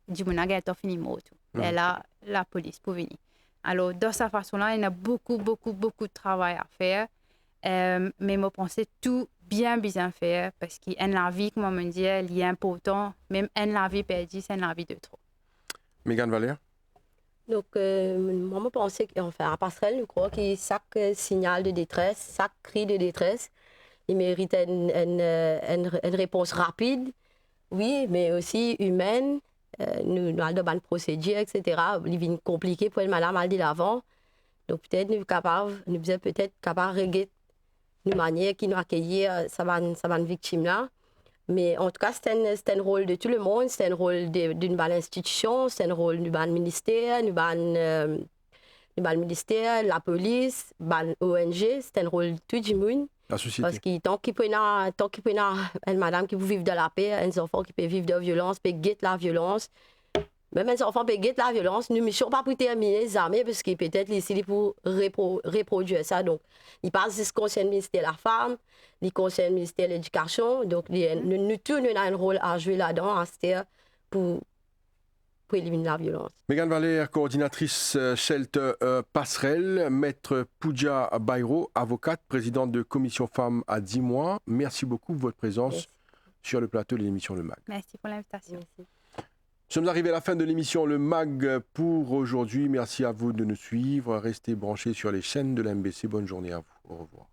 du monde a fini mort. Et là, la police peut venir. Alors, dans sa façon-là, il y a beaucoup de travail à faire. Mais je pense tout bien faire parce qu'une la vie, comme on me dit, il est important. Même une la vie perdue, c'est une la vie de trop. Mégane Valère? Donc, moi, je pense qu'enfin, à Passerelle, je crois que chaque signal de détresse, chaque cri de détresse, il mérite une réponse rapide, oui, mais aussi humaine. Nous avons une procédure, etc. Il est compliqué pour une madame à dire l'avant. Donc, peut-être nous sommes peut-être capables de régler une manière qui nous accueillir cette victime-là. Mais en tout cas, c'est un rôle de tout le monde, c'est un rôle d'une bonne institution, c'est un rôle du bon ministère, ministère, la police, bon ONG, c'est un rôle de tout le monde. La société. Parce que tant qu'il peut y avoir une madame qui peut vivre de la paix, un enfant qui peut vivre de la violence, peut guetter la violence, même un enfant peut guetter la violence, nous ne sommes pas pour terminer jamais parce que peut-être ici pour reproduire ça. Donc, il passe ce concerne le ministère de la femme, il concerne le ministère de l'éducation. Donc, nous tous, nous avons un rôle à jouer là-dedans, pour éliminer la violence. Mégane Valère, coordinatrice Shelter Passerelle, maître Poudia Bayrou, avocate, présidente de commission femmes à 10 mois. Merci beaucoup pour votre présence sur le plateau de l'émission Le MAG. Merci pour l'invitation. Merci. Nous sommes arrivés à la fin de l'émission Le MAG pour aujourd'hui. Merci à vous de nous suivre. Restez branchés sur les chaînes de la MBC. Bonne journée à vous. Au revoir.